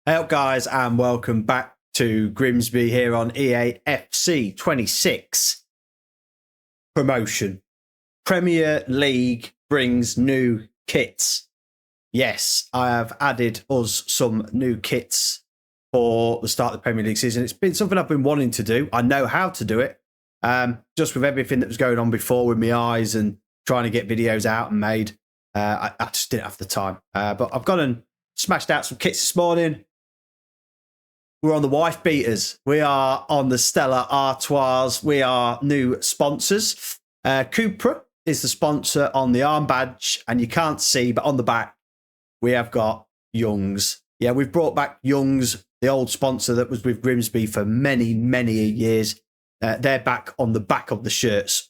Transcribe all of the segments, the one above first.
Hey up guys and welcome back to Grimsby here on EAFC26 promotion. Premier League brings new kits. Yes, I have added us some new kits for the start of the Premier League season. It's been something I've been wanting to do. I know how to do it. Just with everything that was going on before with my eyes and trying to get videos out and made, I just didn't have the time. But I've gone and smashed out some kits this morning. We're on the wife beaters. We are on the Stella Artois. We are new sponsors. Cupra is the sponsor on the arm badge, and you can't see, but on the back, we have got Young's. Yeah, we've brought back Young's, the old sponsor that was with Grimsby for many, many years. They're back on the back of the shirts.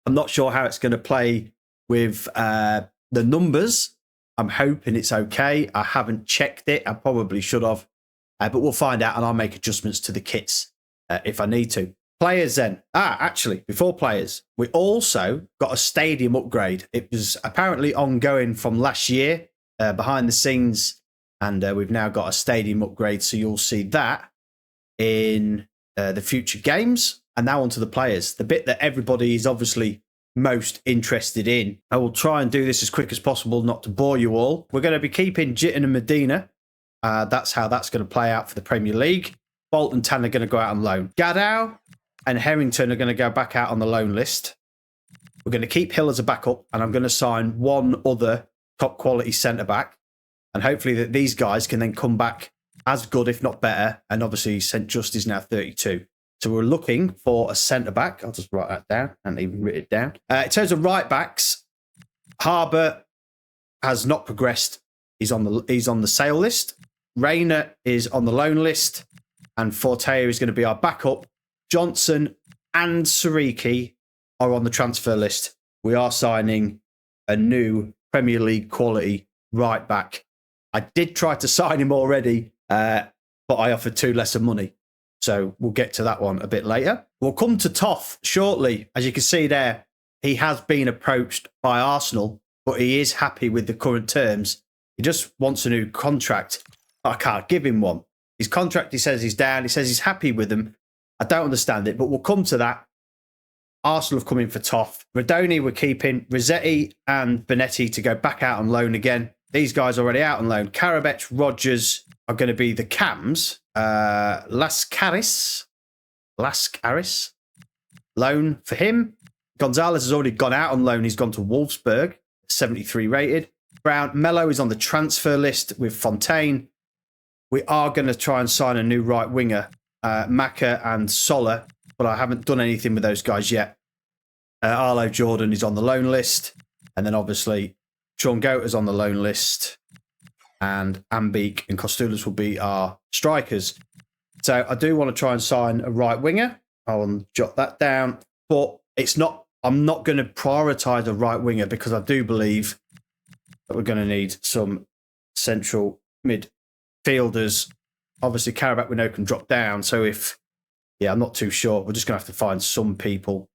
I'm not sure how it's going to play with the numbers. I'm hoping it's okay. I haven't checked it. I probably should have. But we'll find out, and I'll make adjustments to the kits if I need to. Players then. Actually, before players, we also got a stadium upgrade. It was apparently ongoing from last year, behind the scenes, and we've now got a stadium upgrade. So you'll see that in the future games. And now onto the players. The bit that everybody is obviously most interested in. I will try and do this as quick as possible, not to bore you all. We're going to be keeping Jitten and Medina. That's how that's going to play out for the Premier League. Bolt and Tan are going to go out on loan. Gadow and Harrington are going to go back out on the loan list. We're going to keep Hill as a backup, and I'm going to sign one other top quality centre-back. And hopefully that these guys can then come back as good, if not better. And obviously St Just is now 32. So we're looking for a centre-back. I'll just write that down. I haven't even written it down. In terms of right-backs, Harbour has not progressed. He's on the sale list. Rayner is on the loan list, and Fortea is going to be our backup. Johnson and Sariki are on the transfer list. We are signing a new Premier League quality right back. I did try to sign him already, but I offered too less of money. So we'll get to that one a bit later. We'll come to Toff shortly. As you can see there, he has been approached by Arsenal, but he is happy with the current terms. He just wants a new contract. I can't give him one. His contract, he says he's down. He says he's happy with them. I don't understand it, but we'll come to that. Arsenal have come in for Toff. Radoni we're keeping. Rossetti and Benetti to go back out on loan again. These guys already out on loan. Karabech, Rogers are going to be the cams. Lascaris, loan for him. Gonzalez has already gone out on loan. He's gone to Wolfsburg, 73 rated. Brown, Mello is on the transfer list with Fontaine. We are going to try and sign a new right winger, Maka and Sola, but I haven't done anything with those guys yet. Arlo Jordan is on the loan list. And then obviously Sean Goat is on the loan list. And Ambeek and Kostulas will be our strikers. So I do want to try and sign a right winger. I'll jot that down. But I'm not going to prioritise a right winger because I do believe that we're going to need some central midfielders. Obviously, Karabakh we know can drop down. So I'm not too sure. We're just going to have to find some people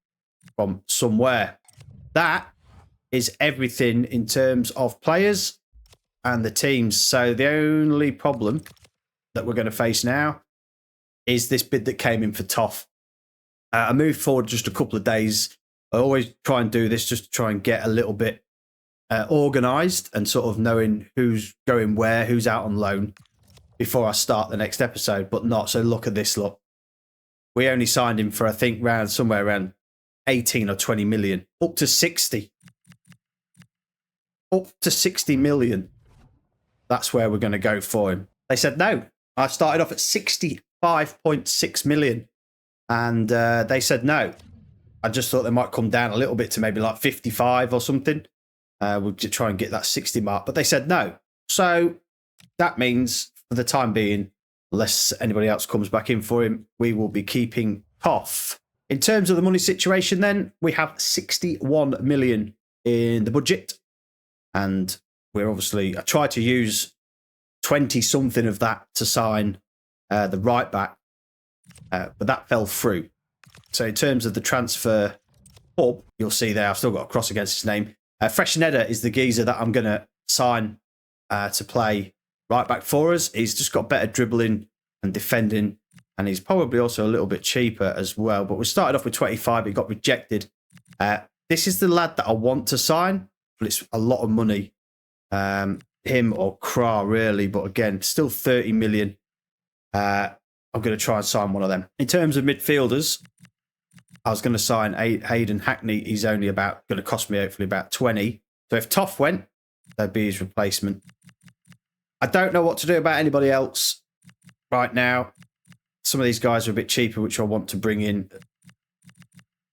from somewhere. That is everything in terms of players and the teams. So the only problem that we're going to face now is this bid that came in for Toff. I moved forward just a couple of days. I always try and do this just to try and get a little bit organised and sort of knowing who's going where, who's out on loan before I start the next episode, but not. So look at this, look. We only signed him for, I think, somewhere around 18 or 20 million, up to 60. Up to 60 million. That's where we're going to go for him. They said no. I started off at 65.6 million and they said no. I just thought they might come down a little bit to maybe like 55 or something. We'll try and get that 60 mark, but they said no. So that means for the time being, unless anybody else comes back in for him, we will be keeping Toff. In terms of the money situation then, we have 61 million in the budget. And I tried to use 20 something of that to sign the right back, but that fell through. So in terms of the transfer hub, you'll see there, I've still got a cross against his name. Freshneda is the geezer that I'm going to sign to play right back for us. He's just got better dribbling and defending, and he's probably also a little bit cheaper as well. But we started off with 25, he got rejected. This is the lad that I want to sign, but it's a lot of money. Him or Kra, really, but again, still 30 million. I'm going to try and sign one of them. In terms of midfielders, I was going to sign Hayden Hackney. He's only going to cost me hopefully about 20. So if Toff went, that'd be his replacement. I don't know what to do about anybody else right now. Some of these guys are a bit cheaper, which I want to bring in.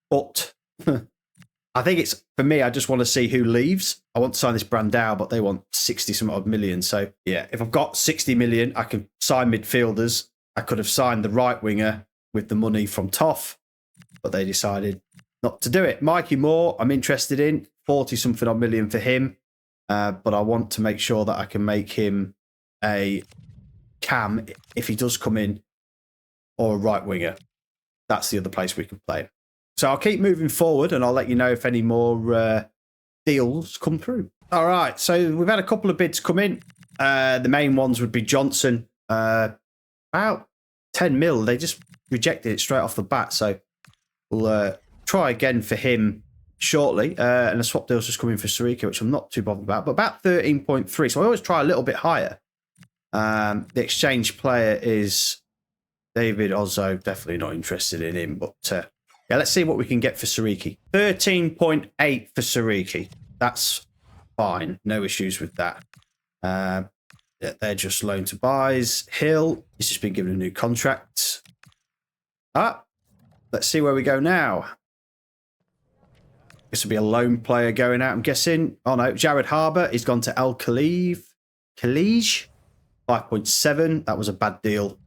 But I think it's, for me, I just want to see who leaves. I want to sign this Brandao, but they want 60-some odd million. So, yeah, if I've got 60 million, I can sign midfielders. I could have signed the right winger with the money from Toff, but they decided not to do it. Mikey Moore, I'm interested in. 40-something odd million for him. But I want to make sure that I can make him a cam if he does come in, or a right winger. That's the other place we can play him. So I'll keep moving forward and I'll let you know if any more deals come through. All right, so we've had a couple of bids come in. The main ones would be Johnson. About 10 mil. They just rejected it straight off the bat. So we'll try again for him shortly. And a swap deal's just coming for Sarika, which I'm not too bothered about. But about 13.3. So I always try a little bit higher. The exchange player is David Ozzo. Definitely not interested in him. But yeah, let's see what we can get for Sariki. 13.8 for Sariki. That's fine. No issues with that. They're just loan to buys. Hill, he's just been given a new contract. Let's see where we go now. This will be a loan player going out, I'm guessing. Oh no, Jared Harbour, he's gone to Al Khalij. 5.7. That was a bad deal.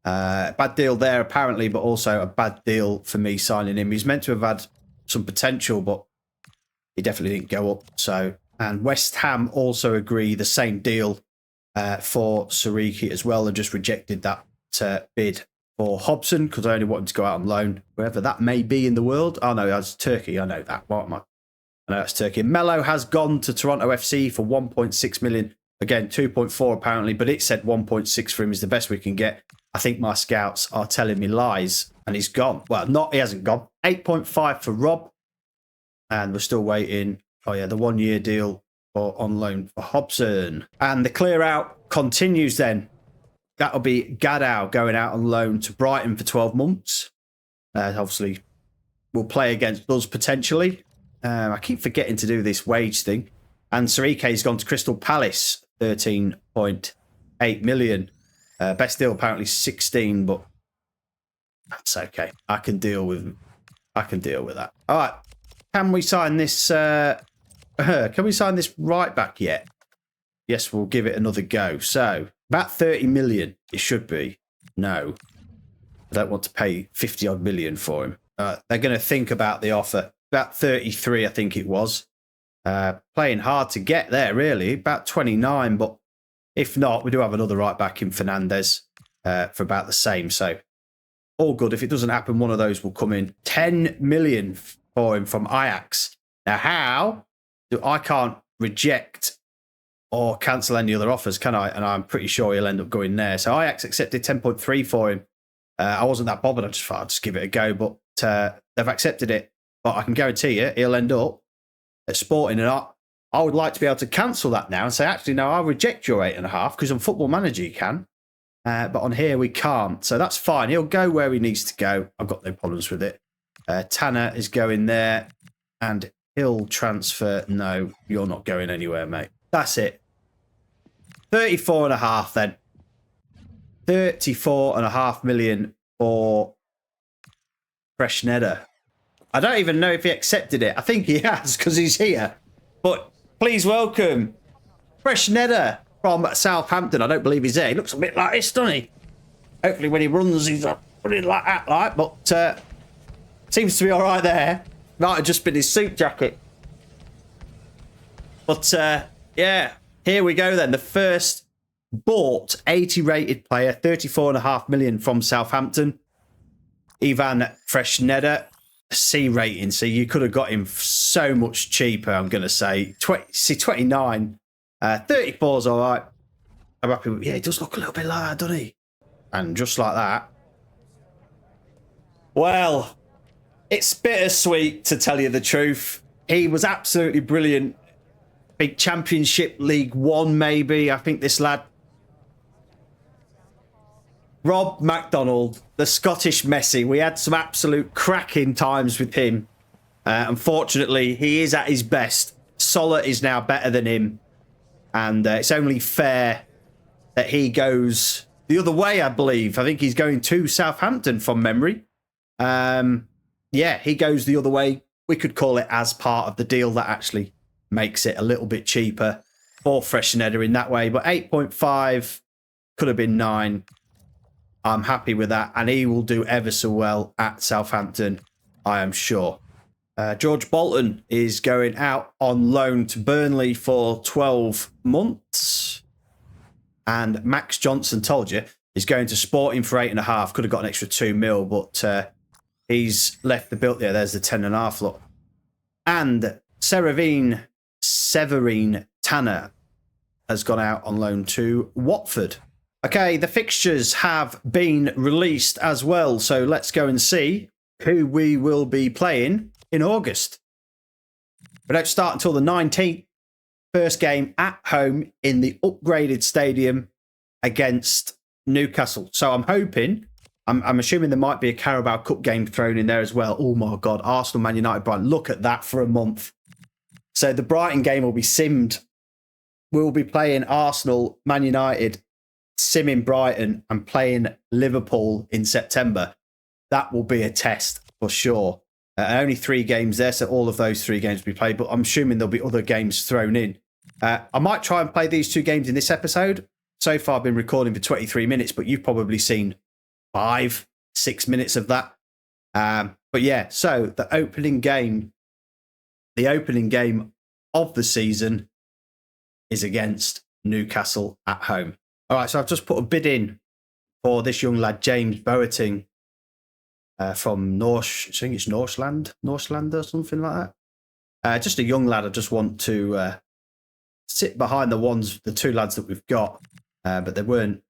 Bad deal there, apparently, but also a bad deal for me signing him. He's meant to have had some potential, but he definitely didn't go up. So, and West Ham also agree the same deal for Sariki as well, and just rejected that bid for Hobson because I only wanted to go out on loan, wherever that may be in the world. Oh no, that's Turkey. I know that. What am I? I know that's Turkey. Mello has gone to Toronto FC for 1.6 million. Again, 2.4 apparently, but it said 1.6 for him is the best we can get. I think my scouts are telling me lies, and he's gone. Well, he hasn't gone. 8.5 for Rob, and we're still waiting. Oh yeah, the 1-year deal on loan for Hobson. And the clear out continues then. That'll be Gadow going out on loan to Brighton for 12 months. Obviously, will play against us potentially. I keep forgetting to do this wage thing. And Sarike's gone to Crystal Palace, 13.8 million. Best deal apparently 16, but that's okay. I can deal with that. All right. Can we sign this right back yet? Yes, we'll give it another go. So, about 30 million it should be. No. I don't want to pay 50 odd million for him. They're going to think about the offer. About 33, I think it was. Playing hard to get there, really. About 29, but if not, we do have another right back in Fernandez for about the same. So, all good. If it doesn't happen, one of those will come in. 10 million for him from Ajax. Now, how? I can't reject or cancel any other offers, can I? And I'm pretty sure he'll end up going there. So, Ajax accepted 10.3 for him. I wasn't that bothered. I just thought I'd just give it a go. But they've accepted it. But I can guarantee you, he'll end up at Sporting. And I would like to be able to cancel that now and say, actually, no, I'll reject your 8.5 because on Football Manager you can. But on here we can't. So that's fine. He'll go where he needs to go. I've got no problems with it. Tanner is going there. And he'll transfer. No, you're not going anywhere, mate. That's it. 34.5 then. 34.5 million for Freshneda. I don't even know if he accepted it. I think he has because he's here. But please welcome Freshneda from Southampton. I don't believe he's there. He looks a bit like this, doesn't he? Hopefully when he runs, he's running like that, like. But seems to be all right there. Might have just been his suit jacket. But yeah, here we go then. The first bought 80 rated player, 34.5 million from Southampton. Ivan Freshneda. C rating, so you could have got him so much cheaper. I'm going to say 29, 34's all right. I'm happy with, yeah, he does look a little bit like that, doesn't he? And just like that. Well, it's bittersweet, to tell you the truth. He was absolutely brilliant. Big Championship League One, maybe. I think this lad, Rob MacDonald, the Scottish Messi. We had some absolute cracking times with him. Unfortunately, he is at his best. Sola is now better than him. And it's only fair that he goes the other way, I believe. I think he's going to Southampton from memory. Yeah, he goes the other way. We could call it as part of the deal. That actually makes it a little bit cheaper for Freshenetter in that way. But 8.5 could have been 9. I'm happy with that. And he will do ever so well at Southampton, I am sure. George Bolton is going out on loan to Burnley for 12 months. And Max Johnson, told you, is going to Sporting for 8.5. Could have got an extra 2 mil, but he's left the bill there. There's the 10.5 lot. And Severine Tanner has gone out on loan to Watford. Okay, the fixtures have been released as well. So let's go and see who we will be playing in August. We don't start until the 19th. First game at home in the upgraded stadium against Newcastle. So I'm hoping, I'm assuming there might be a Carabao Cup game thrown in there as well. Oh my God, Arsenal, Man United, Brighton. Look at that for a month. So the Brighton game will be simmed. We'll be playing Arsenal, Man United, simming Brighton, and playing Liverpool in September. That will be a test for sure. Only 3 games there, so all of those 3 games will be played, but I'm assuming there'll be other games thrown in. I might try and play these 2 games in this episode. So far, I've been recording for 23 minutes, but you've probably seen 5, 6 minutes of that. But yeah, so the opening game of the season is against Newcastle at home. All right, so I've just put a bid in for this young lad, James Boateng, from Norse, I think it's Norseland or something like that. Just a young lad. I just want to sit behind the 2 lads that we've got, but they weren't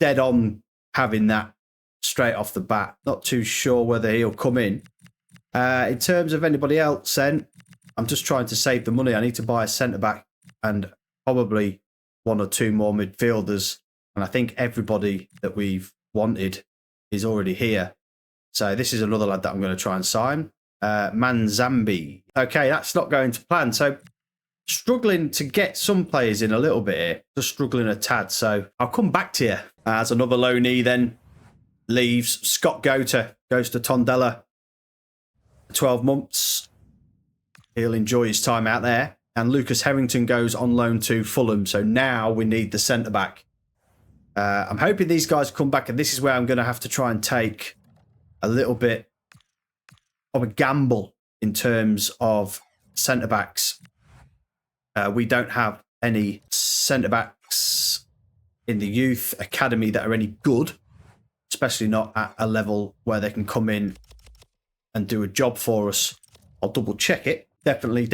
dead on having that straight off the bat. Not too sure whether he'll come in. In terms of anybody else, then I'm just trying to save the money. I need to buy a centre back and probably 1 or 2 more midfielders, and I think everybody that we've wanted is already here. So this is another lad that I'm going to try and sign. Manzambi. Okay, that's not going to plan. So struggling to get some players in a little bit here. Just struggling a tad. So I'll come back to you. As another loanee then leaves. Scott Gota goes to Tondela. 12 months. He'll enjoy his time out there. And Lucas Harrington goes on loan to Fulham. So now we need the centre-back. I'm hoping these guys come back, and this is where I'm going to have to try and take a little bit of a gamble in terms of centre-backs. We don't have any centre-backs in the youth academy that are any good, especially not at a level where they can come in and do a job for us. I'll double check it. Definitely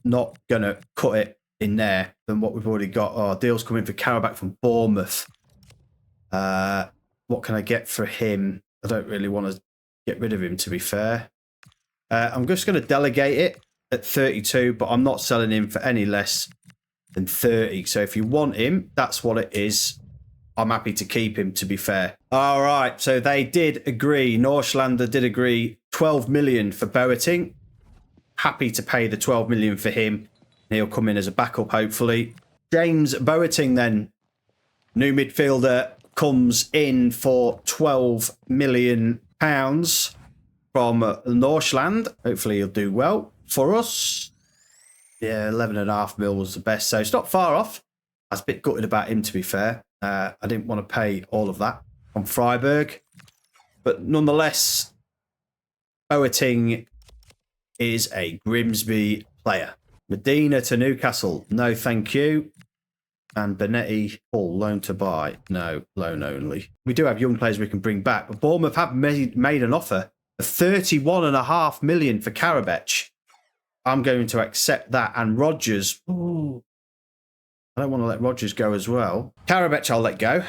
not going to cut it in there than what we've already got. Oh, deals coming for Carabao from Bournemouth. What can I get for him? I don't really want to get rid of him, to be fair. I'm just going to delegate it at 32, but I'm not selling him for any less than 30. So if you want him, that's what it is. I'm happy to keep him, to be fair. All right, so they did agree. Norslander did agree 12 million for Boateng. Happy to pay the 12 million for him. He'll come in as a backup, hopefully. James Boateng, then, new midfielder, comes in for £12 million from Norseland. Hopefully he'll do well for us. Yeah, 11.5 mil was the best, so it's not far off. I was a bit gutted about him, to be fair. I didn't want to pay all of that on Freiburg. But nonetheless, Boateng is a Grimsby player. Medina to Newcastle. No, thank you. And Benetti, all loan to buy. No, loan only. We do have young players we can bring back, but Bournemouth have made an offer of 31.5 million for Karabech. I'm going to accept that. And Rodgers, ooh, I don't want to let Rodgers go as well. Karabech I'll let go,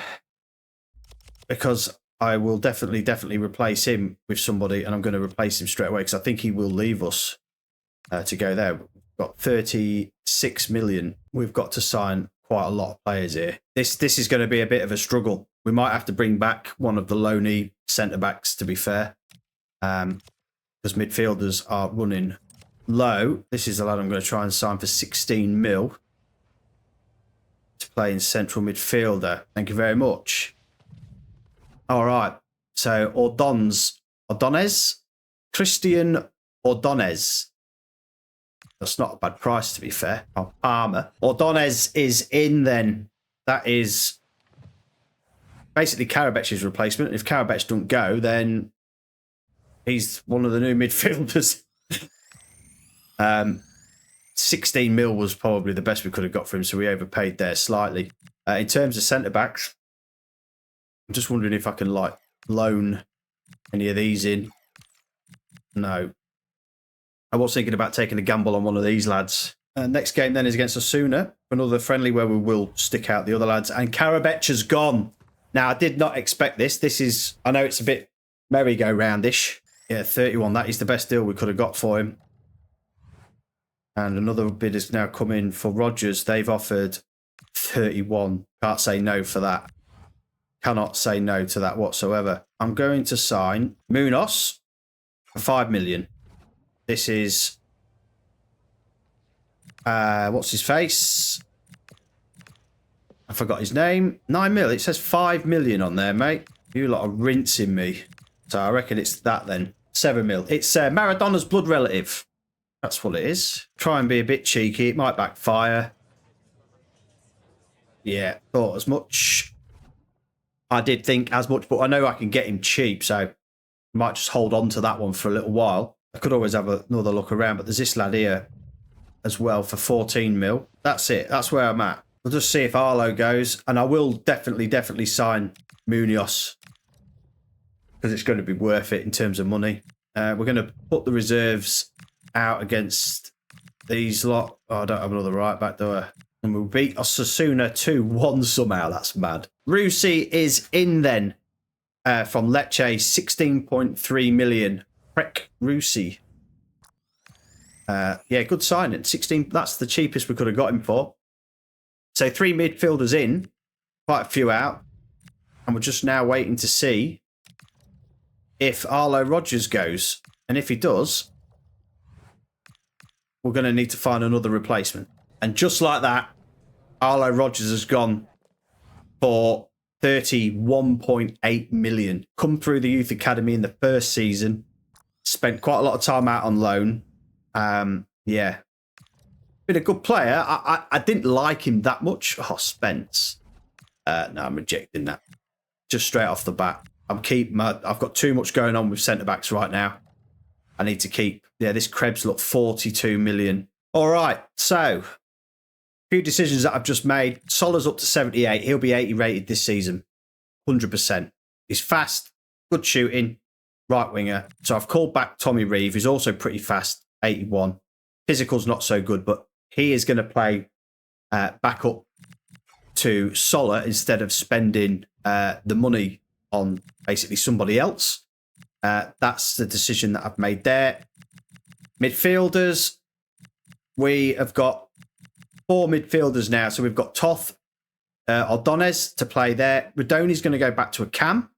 because I will definitely replace him with somebody, and I'm going to replace him straight away because I think he will leave us to go there. We've got 36 million. We've got to sign quite a lot of players here. This is going to be a bit of a struggle. We might have to bring back one of the loanee centre-backs, to be fair, because midfielders are running low. This is the lad I'm going to try and sign for 16 mil to play in central midfielder. Thank you very much. All right. So Ordonez, Christian Ordonez. That's not a bad price, to be fair. Oh, Palmer. Ordonez is in then. That is basically Karabech's replacement. If Karabech don't go, then he's one of the new midfielders. 16 mil was probably the best we could have got for him, so we overpaid there slightly. In terms of centre-backs, I'm just wondering if I can, like, loan any of these in. No. I was thinking about taking a gamble on one of these lads. Next game then is against Osuna, another friendly where we will stick out the other lads. And Karabech has gone. Now, I did not expect this. This is, I know it's a bit merry-go-roundish. Yeah, 31. That is the best deal we could have got for him. And another bid has now come in for Rodgers. They've offered 31. Can't say no for that. Cannot say no to that whatsoever. I'm going to sign Munoz for 5 million. This is... what's his face? I forgot his name. 9 mil. It says 5 million on there, mate. You lot are rinsing me. So I reckon it's that then. 7 mil. It's Maradona's blood relative. That's what it is. Try and be a bit cheeky. It might backfire. Yeah, thought as much. I did think as much, but I know I can get him cheap, so I might just hold on to that one for a little while. I could always have another look around, but there's this lad here as well for 14 mil. That's it. That's where I'm at. We'll just see if Arlo goes, and I will definitely sign Munoz because it's going to be worth it in terms of money. We're going to put the reserves out against these lot. Oh, I don't have another right back, do I? And we'll beat Osasuna 2-1 somehow. That's mad. Rusi is in then from Lecce, 16.3 million. Prek Rusi. Yeah, good signing. 16. That's the cheapest we could have got him for. So 3 midfielders in, quite a few out. And we're just now waiting to see if Arlo Rodgers goes. And if he does, we're going to need to find another replacement. And just like that, Arlo Rodgers has gone for 31.8 million. Come through the youth academy in the first season. Spent quite a lot of time out on loan. Yeah. Been a good player. I didn't like him that much. Oh, Spence. No, I'm rejecting that. Just straight off the bat. I've got too much going on with centre-backs right now. I need to keep... Yeah, this Krebs look 42 million. All right, so... a few decisions that I've just made. Solar's up to 78. He'll be 80 rated this season. 100%. He's fast, good shooting, right winger. So I've called back Tommy Reeve, who's also pretty fast, 81. Physical's not so good, but he is going to play back up to Solar instead of spending the money on basically somebody else. That's the decision that I've made there. Midfielders, we have got 4 midfielders now. So we've got Toth, Ordonez to play there. Radoni's going to go back to a cam.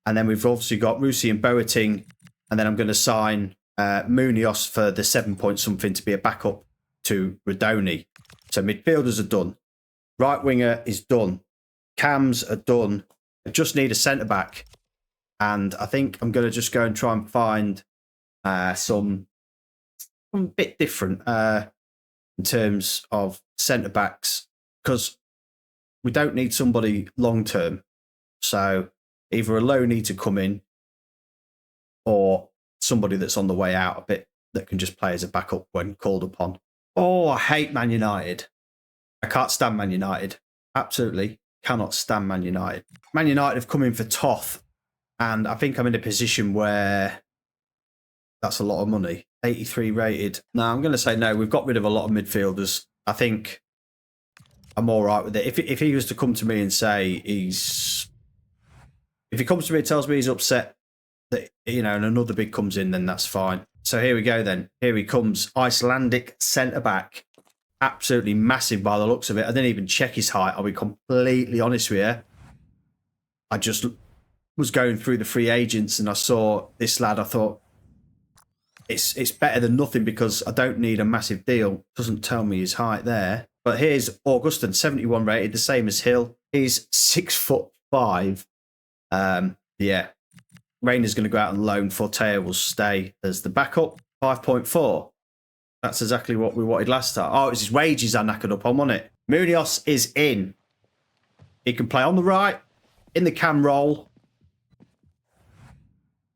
And then we've obviously got Rusi and Boateng. And then I'm going to sign Munoz for the 7 point something to be a backup to Radoni. So midfielders are done. Right winger is done. Cams are done. I just need a centre back. And I think I'm going to just go and try and find some bit different in terms of centre backs, because we don't need somebody long term. So either a loanee to come in or somebody that's on the way out a bit that can just play as a backup when called upon. Oh, I hate Man United. I can't stand Man United. Absolutely cannot stand Man United. Man United have come in for Toth, and I think I'm in a position where that's a lot of money. 83 rated. No, I'm going to say no. We've got rid of a lot of midfielders. I think I'm all right with it. If he was to come to me and say if he comes to me and tells me he's upset that, you know, and another big comes in, then that's fine. So here we go then. Here he comes. Icelandic centre-back. Absolutely massive by the looks of it. I didn't even check his height. I'll be completely honest with you. I just was going through the free agents and I saw this lad. I thought, it's better than nothing because I don't need a massive deal. Doesn't tell me his height there. But here's Augustin, 71 rated, the same as Hill. He's 6'5". Yeah. Rainer's going to go out on loan. Fortea will stay as the backup. 5.4. That's exactly what we wanted last time. Oh, it was his wages I knackered up on, wasn't it? Munoz is in. He can play on the right, in the cam role.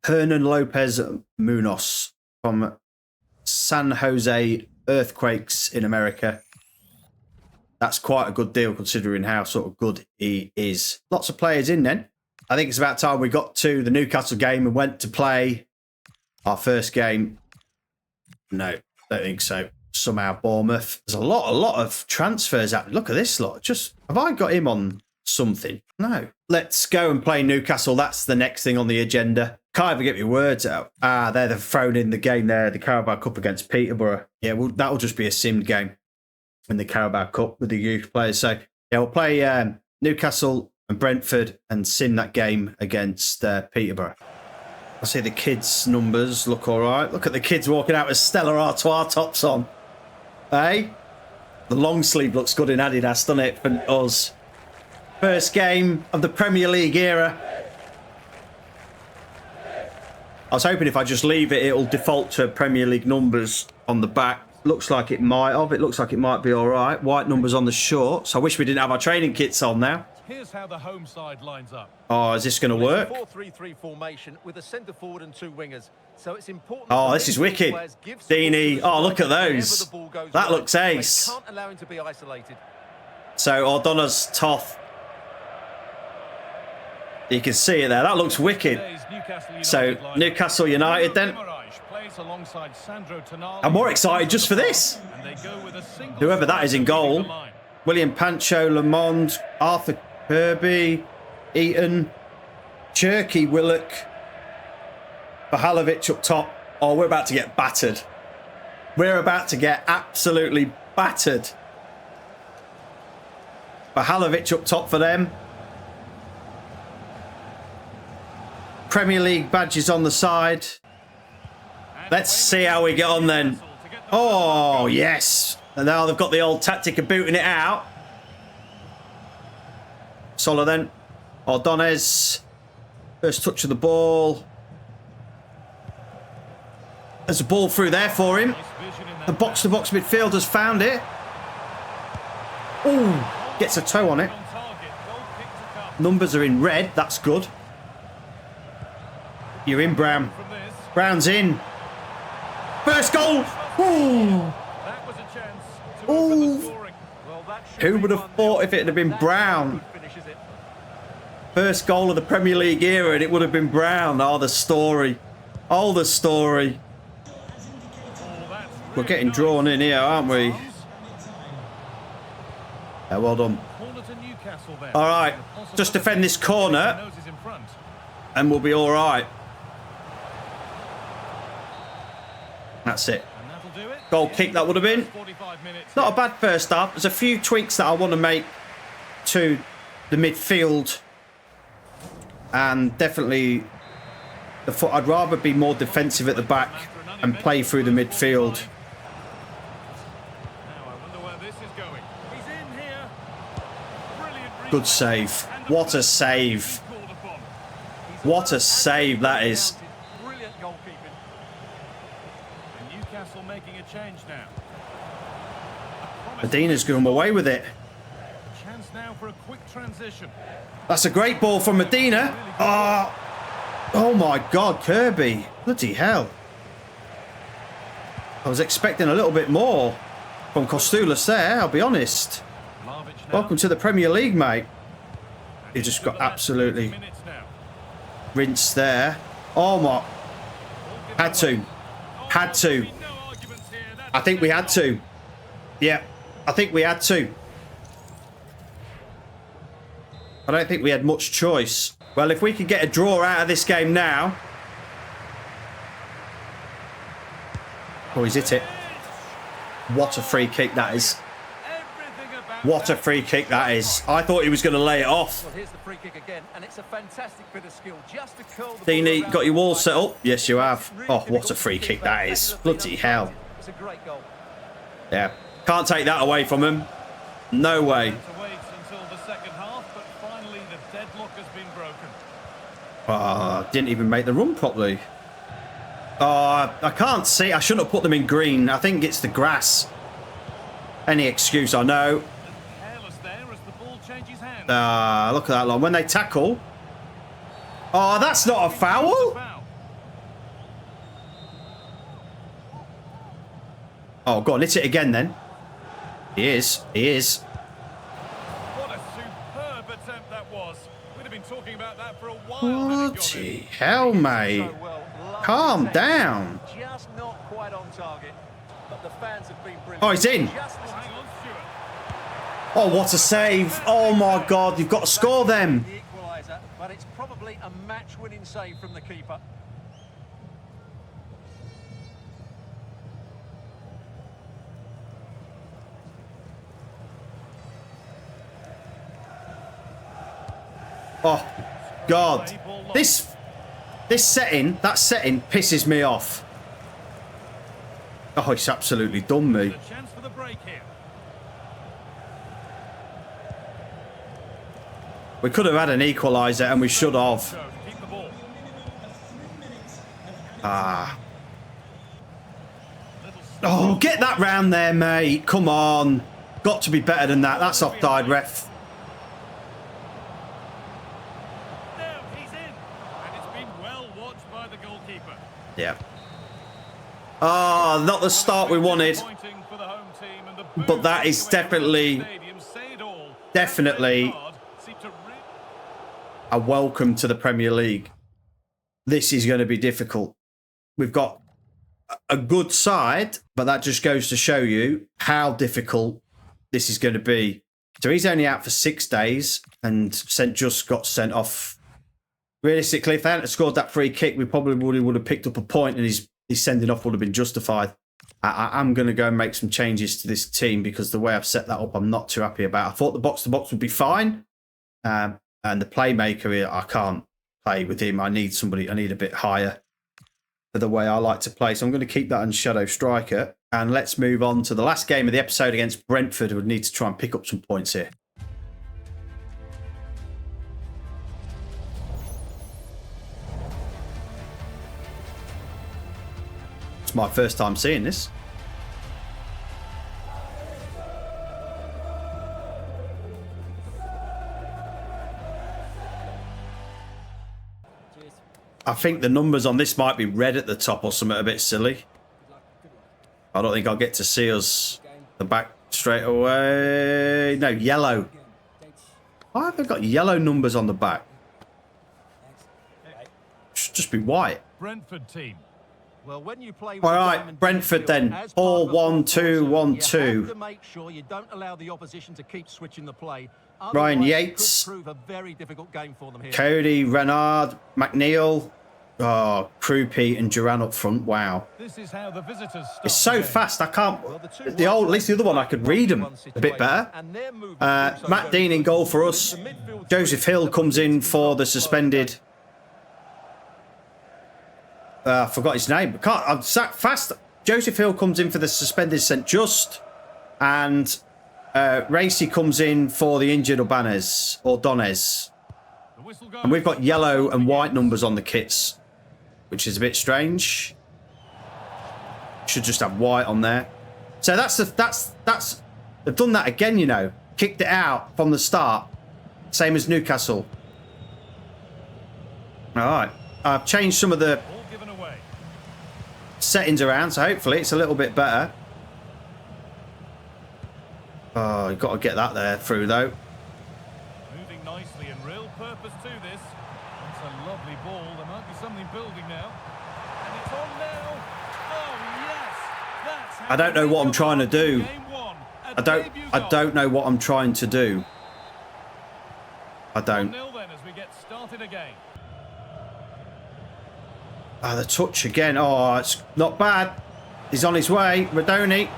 Hernan Lopez Munoz from San Jose Earthquakes in America. That's quite a good deal considering how sort of good he is. Lots of players in then. I think it's about time we got to the Newcastle game and went to play our first game. No, don't think so. Somehow Bournemouth. There's a lot of transfers happening. Look at this lot. Just, have I got him on something? No. Let's go and play Newcastle. That's the next thing on the agenda. Can't even get my words out. They've thrown in the game there, the Carabao Cup against Peterborough. Yeah, well, that'll just be a simmed game in the Carabao Cup with the youth players. So, yeah, we'll play Newcastle and Brentford and sim that game against Peterborough. I see the kids' numbers look all right. Look at the kids walking out with Stella Artois tops on. Hey? The long sleeve looks good in Adidas, doesn't it, for us? First game of the Premier League era. I was hoping if I just leave it, it'll default to Premier League numbers on the back. Looks like it might have. It looks like it might be all right. White numbers on the shorts. I wish we didn't have our training kits on now. Here's how the home side lines up. Oh, is this going to work? 4-3-3 formation with a centre forward and two wingers. So it's important. Oh, this is wicked. Deeney. Oh, look at those. That looks ace. Can't allow him to be isolated. So O'Donnell's Toth. You can see it there. That looks wicked. So Newcastle United then. I'm more excited just for this. Whoever that is in goal. William Pancho, Lamond, Arthur Kirby, Eaton, Cherky, Willock, Bahalovic up top. Oh, we're about to get battered. We're about to get absolutely battered. Bahalovic up top for them. Premier League badges on the side. Let's see how we get on then. Oh, yes. And now they've got the old tactic of booting it out. Solo then. Ordonez. First touch of the ball. There's a ball through there for him. The box-to-box midfielder's found it. Ooh, gets a toe on it. Numbers are in red. That's good. You're in, Brown. Brown's in. First goal. Ooh. Ooh. Who would have thought if it had been Brown? First goal of the Premier League era and it would have been Brown. Oh, the story. Oh, the story. We're getting drawn in here, aren't we? Yeah, well done. All right. Just defend this corner and we'll be all right. That's it. Goal kick that would have been. Not a bad first half. There's a few tweaks that I want to make to the midfield. And definitely, I'd rather be more defensive at the back and play through the midfield. Good save. What a save. What a save that is. Medina's going away with it. That's a great ball from Medina. Oh my God, Kirby. Bloody hell. I was expecting a little bit more from Kostoulis there, I'll be honest. Welcome to the Premier League, mate. He just got absolutely rinsed there. Oh my. Had to. Had to. I think we had to. Yeah, I think we had to. I don't think we had much choice. Well, if we could get a draw out of this game now. Oh, he's hit it. What a free kick that is. What a free kick that is. I thought he was going to lay it off. Well, here's the free kick again, and it's a fantastic bit of skill just to curl the Dini, ball got your wall around. set up? Yes, you have. Oh, what a free kick that is. Bloody hell. It's a great goal. Yeah. Can't take that away from him. No way. To wait until the second half, but finally the deadlock has been broken. Oh, didn't even make the run properly. Oh, I can't see. I shouldn't have put them in green. I think it's the grass. Any excuse, I know. Careless there as the ball changes hands. Look at that long. When they tackle. Oh, that's not a foul. Foul. Oh, go on. Hit it again then. He is. He is. What a superb attempt that was. We'd have been talking about that for a while. had it gone Bloody in. hell, mate. So well, lovely Calm save. down. Just not quite on target, but the fans have been brilliant. Oh, he's in. Just Oh, hang on, Stuart. Oh, what a save. Oh, my God. You've got to score them. The equaliser, but it's probably a match-winning save from the keeper. Oh, God. This setting, that setting pisses me off. Oh, it's absolutely done me. A chance for the break here. We could have had an equaliser and we should have. So, keep the ball. Oh, get that round there, mate. Come on. Got to be better than that. That's offside, ref. Now he's in. And it's been well watched by the goalkeeper. Yeah. Oh, not the start we wanted. Disappointing for the home team, and the But that is definitely, definitely a welcome to the Premier League. This is going to be difficult. We've got a good side, but that just goes to show you how difficult this is going to be. So he's only out for 6 days, and St. Just got sent off. Realistically, if they hadn't scored that free kick, we probably would have picked up a point, and his sending off would have been justified. I'm going to go and make some changes to this team because the way I've set that up, I'm not too happy about. I thought the box-to-box would be fine. And the playmaker here, I can't play with him. I need somebody, I need a bit higher for the way I like to play. So I'm going to keep that on Shadow Striker. And let's move on to the last game of the episode against Brentford, who would need to try and pick up some points here. It's my first time seeing this. I think the numbers on this might be red at the top or something a bit silly. I don't think I'll get to see us the back straight away. No, yellow. Why have they got yellow numbers on the back? Should just be white. Brentford team. Well, when you play with All a right, diamond Brentford midfield, then. as part of a 4-1-2-1-2. You have to make sure you don't allow the opposition to keep switching the play. Ryan Otherwise, Yates. it could prove a very difficult game for them here. Cody, Renard, McNeil. Oh, Krupi and Duran up front. Wow. This is how the visitors start It's so the game. fast. I can't. Well, the two The old, at wide least the other one, I could read them one a bit better. and their movement also Matt goes Dean in good. goal for us. The midfield Joseph three Hill comes in for the control suspended. I forgot his name. I'm sat fast. Joseph Hill comes in for the suspended St. Just. And Racy comes in for the injured Urbanez or Donez. The whistle goes. And we've got yellow and white numbers on the kits, which is a bit strange. Should just have white on there. So that's they've done that again, you know. Kicked it out from the start. Same as Newcastle. All right. I've changed some of the Ball given away. settings around, so hopefully it's a little bit better. Oh, you've got to get that there through, though. Moving nicely and real purpose to this. That's a lovely ball. There might be something building now. And it's on now. Oh, yes. That's how I don't know what I'm trying to do. Game one. A I debut goal. don't know what I'm trying to do. I don't. 1-0 then as we get started again. Ah, the touch again. Oh, it's not bad. He's on his way. Radoni.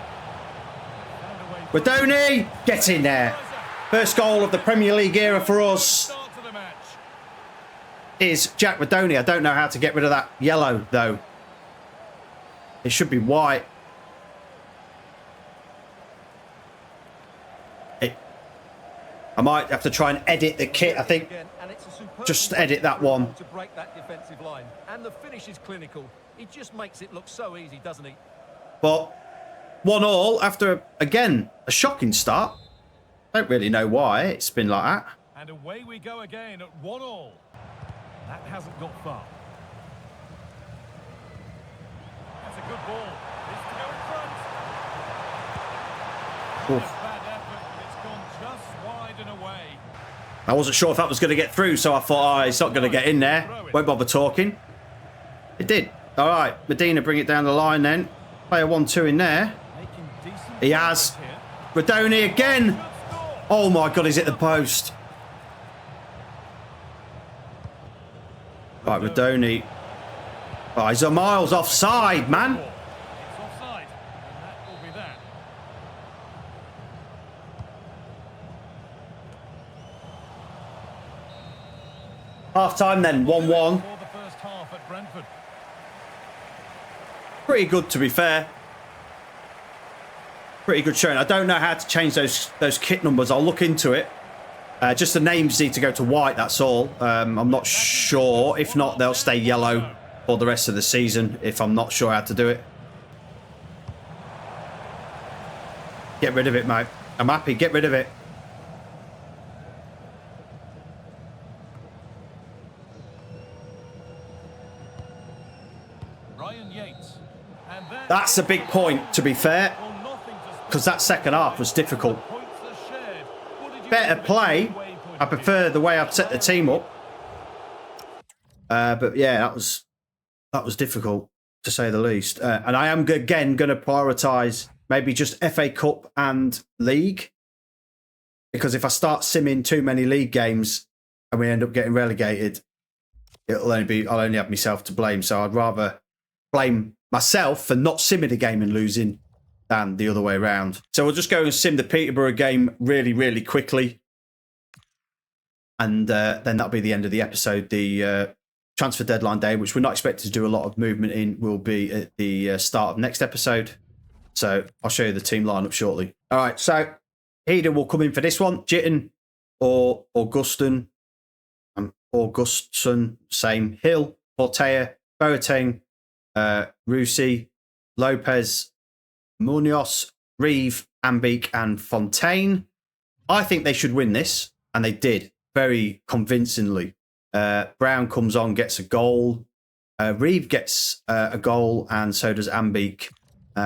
Radoni! Get in there. First goal of the Premier League era for us Start to the match. is Jack Radoni. I don't know how to get rid of that yellow, though. It should be white. I might have to try and edit the kit, I think. Just edit that one. To break that defensive line. And the finish is clinical. He just makes it look so easy, doesn't he? But 1-1 after, again, a shocking start. Don't really know why it's been like that. And away we go again at 1-1. That hasn't got far. That's a good ball. It's to go in front. Oof. Bad effort, but it's gone just wide and away. I wasn't sure if that was going to get through, so I thought, oh, it's not going to get in there. Won't bother talking. It did. All right, Medina, bring it down the line then. Player 1-2 in there. Making decent He has. progress here. Radoni again. Good score. Oh my God, he's hit the post. Right, Radoni. Oh, he's a miles offside, man. It's offside, and that will be that. Half time then, 1-1. For the first half at Brentford. Pretty good, to be fair. Pretty good showing. I don't know how to change those kit numbers. I'll look into it. Just the names need to go to white, that's all. I'm not sure. If not, they'll stay yellow for the rest of the season, if I'm not sure how to do it. Get rid of it, mate. I'm happy. Get rid of it. Ryan Yates. And That's a big point, to be fair, because that second half was difficult. Better play. I prefer the way I've set the team up. But yeah, that was difficult, to say the least. And I am, again, going to prioritise maybe just FA Cup and League. Because if I start simming too many league games and we end up getting relegated, I'll only have myself to blame. So I'd rather blame myself for not simming a game and losing than the other way around. So we'll just go and sim the Peterborough game really, really quickly. And then that'll be the end of the episode. The transfer deadline day, which we're not expected to do a lot of movement in, will be at the start of next episode. So I'll show you the team lineup shortly. All right, so Eden will come in for this one. Jitten or Augustin. Augustin, same. Hill, Fortea, Boateng, Rusi, Lopez, Munoz, Reeve, Ambeek, and Fontaine. I think they should win this, and they did very convincingly. Brown comes on, gets a goal. Reeve gets a goal, and so does Ambeek.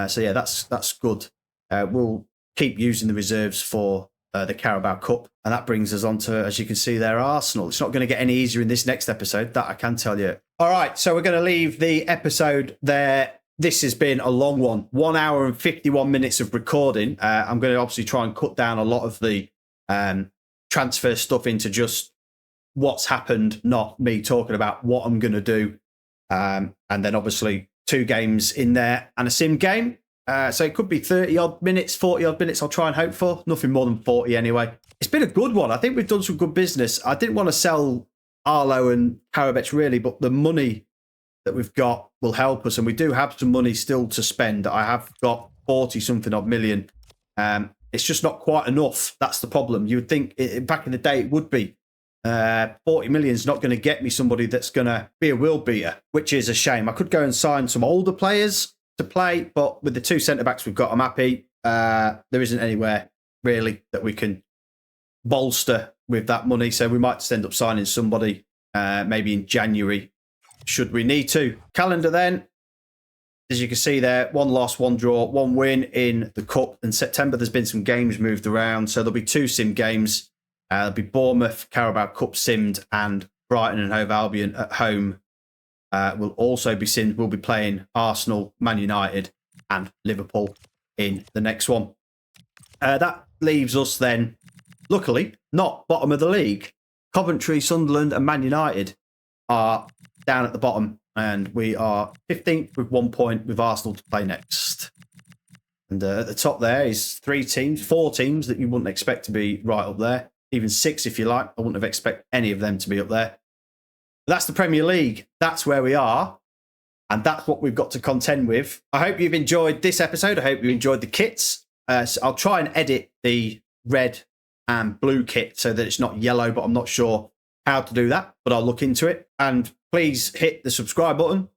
So yeah, that's good. We'll keep using the reserves for the Carabao Cup, and that brings us on to, as you can see there, Arsenal. It's not going to get any easier in this next episode, that I can tell you. All right, so we're going to leave the episode there. This has been a long one, 1 hour and 51 minutes of recording. I'm going to obviously try and cut down a lot of the transfer stuff into just what's happened, not me talking about what I'm going to do. And then obviously 2 games in there and a sim game. So it could be 30 odd minutes, 40 odd minutes I'll try and hope for. Nothing more than 40 anyway. It's been a good one. I think we've done some good business. I didn't want to sell Arlo and Karabec really, but the money that we've got will help us. And we do have some money still to spend. I have got 40 something odd million. It's just not quite enough. That's the problem. You would think back in the day it would be. 40 million is not going to get me somebody that's going to be a world beater, which is a shame. I could go and sign some older players to play, but with the 2 centre-backs we've got, I'm happy. There isn't anywhere really that we can bolster with that money, so we might just end up signing somebody maybe in January, should we need to. Calendar then, as you can see there, 1 loss, 1 draw, 1 win in the Cup. In September, there's been some games moved around, so there'll be 2 sim games. There'll be Bournemouth, Carabao Cup simmed, and Brighton and Hove Albion at home will also be simmed. We'll be playing Arsenal, Man United, and Liverpool in the next one. That leaves us then, luckily, not bottom of the league, Coventry, Sunderland and Man United are down at the bottom. And we are 15th with 1 point with Arsenal to play next. And at the top there is 4 teams that you wouldn't expect to be right up there. Even 6 if you like. I wouldn't have expected any of them to be up there. But that's the Premier League. That's where we are. And that's what we've got to contend with. I hope you've enjoyed this episode. I hope you enjoyed the kits. So I'll try and edit the red and blue kit so that it's not yellow, but I'm not sure how to do that, but I'll look into it. And please hit the subscribe button.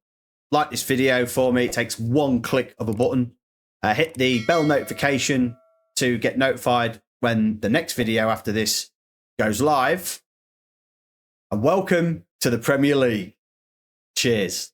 Like this video for me. It takes 1 click of a button. Hit the bell notification to get notified when the next video after this goes live. And welcome to the Premier League. Cheers.